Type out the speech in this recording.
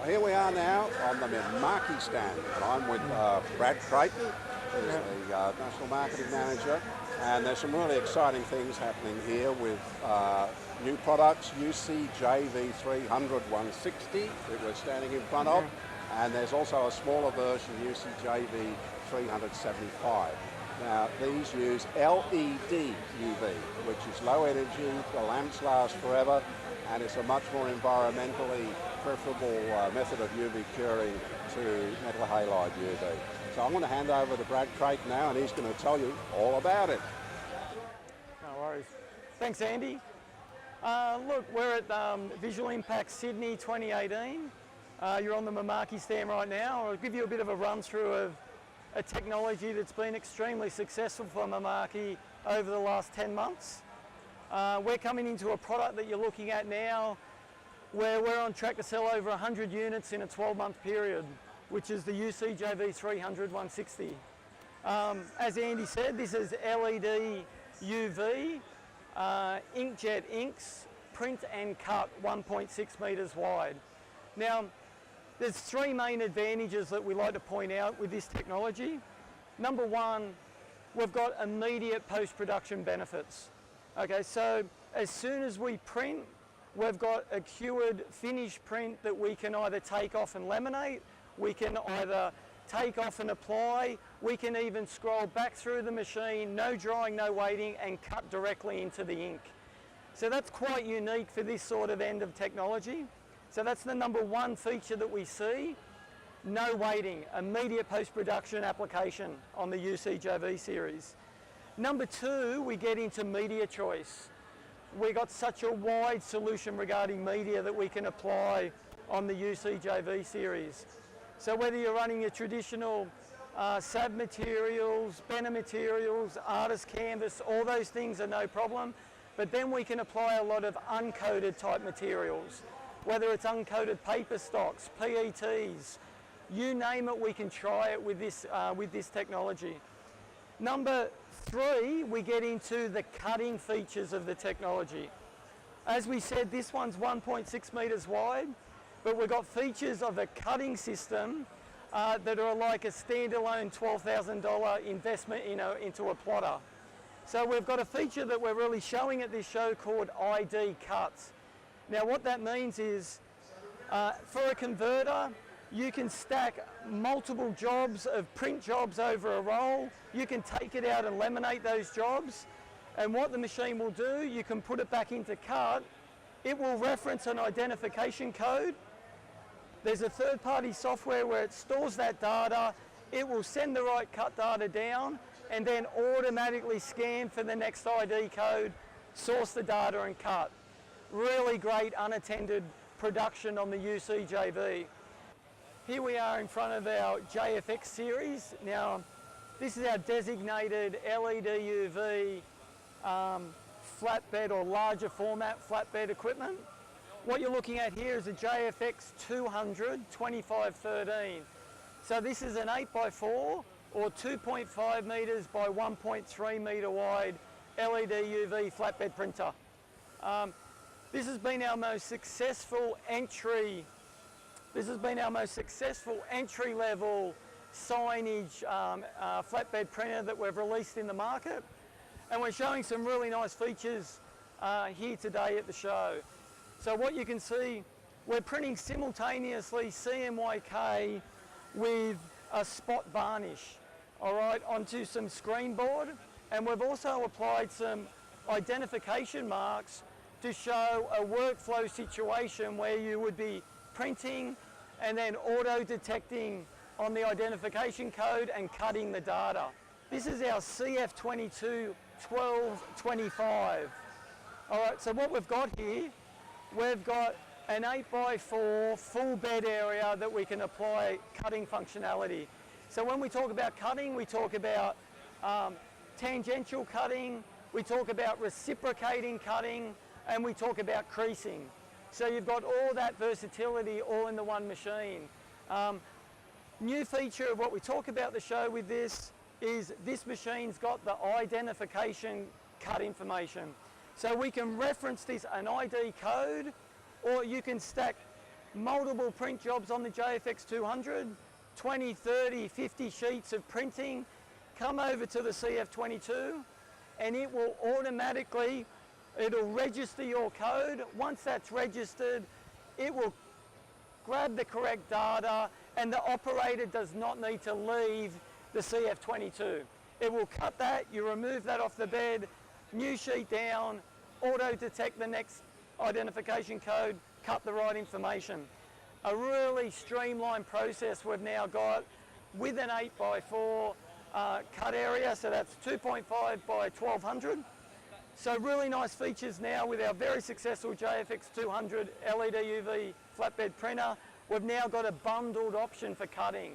Well, here we are now on the Mimaki stand, and I'm with Brad Creighton, who's the National Marketing Manager, and there's some really exciting things happening here with new products, UCJV300 160 that we're standing in front of, and there's also a smaller version, UCJV 375. Now, these use LED UV, which is low energy, the lamps last forever, and it's a much more environmentally preferable method of UV curing to metal halide UV. So I'm going to hand over to Brad Creighton now, and he's going to tell you all about it. No worries. Thanks, Andy. Look, we're at Visual Impact Sydney 2018. You're on the Mimaki stand right now. I'll give you a bit of a run through of a technology that's been extremely successful for Mimaki over the last 10 months. We're coming into a product that you're looking at now where we're on track to sell over 100 units in a 12-month period, which is the UCJV 300 160. As Andy said, this is LED UV, inkjet inks, print and cut 1.6 metres wide. Now, there's three main advantages that we like to point out with this technology. Number one, we've got immediate post-production benefits. Okay, so as soon as we print, we've got a cured finished print that we can either take off and laminate, we can either take off and apply, we can even scroll back through the machine, no drying, no waiting, and cut directly into the ink. So that's quite unique for this sort of end of technology. So that's the number one feature that we see. No waiting, immediate post-production application on the UCJV series. Number two, we get into media choice. We got such a wide solution regarding media that we can apply on the UCJV series. So whether you're running your traditional SAB materials, Benner materials, artist canvas, all those things are no problem. But then we can apply a lot of uncoated type materials, whether it's uncoated paper stocks, PETs, you name it, we can try it with this technology. Number three, we get into the cutting features of the technology. As we said, this one's 1.6 metres wide, but we've got features of a cutting system that are like a standalone $12,000 investment into a plotter. So we've got a feature that we're really showing at this show called ID cuts. Now what that means is, for a converter, you can stack multiple jobs of print jobs over a roll. You can take it out and laminate those jobs. And what the machine will do, you can put it back into cut. It will reference an identification code. There's a third-party software where it stores that data. It will send the right cut data down and then automatically scan for the next ID code, source the data and cut. Really great unattended production on the UCJV. Here we are in front of our JFX series. Now, this is our designated LED UV flatbed or larger format flatbed equipment. What you're looking at here is a JFX 200 2513. So this is an 8x4 or 2.5 metres by 1.3 metre wide LED UV flatbed printer. This has been our most successful entry. This has been our most successful entry-level signage flatbed printer that we've released in the market, and we're showing some really nice features here today at the show. So what you can see, we're printing simultaneously CMYK with a spot varnish, all right, onto some screen board, and we've also applied some identification marks to show a workflow situation where you would be printing and then auto-detecting on the identification code and cutting the data. This is our CF22 1225. All right, so what we've got here, we've got an 8x4 full bed area that we can apply cutting functionality. So when we talk about cutting, we talk about tangential cutting, we talk about reciprocating cutting, and we talk about creasing. So you've got all that versatility all in the one machine. New feature of what we talk about the show with this is this machine's got the identification cut information. So we can reference this, an ID code, or you can stack multiple print jobs on the JFX 200, 20, 30, 50 sheets of printing, come over to the CF22 and it will automatically, it'll register your code. Once that's registered, it will grab the correct data and the operator does not need to leave the CF22. It will cut that, you remove that off the bed, new sheet down, auto detect the next identification code, cut the right information. A really streamlined process we've now got with an 8x4 cut area, so that's 2.5 by 1200. So really nice features now with our very successful JFX 200 LED UV flatbed printer. We've now got a bundled option for cutting.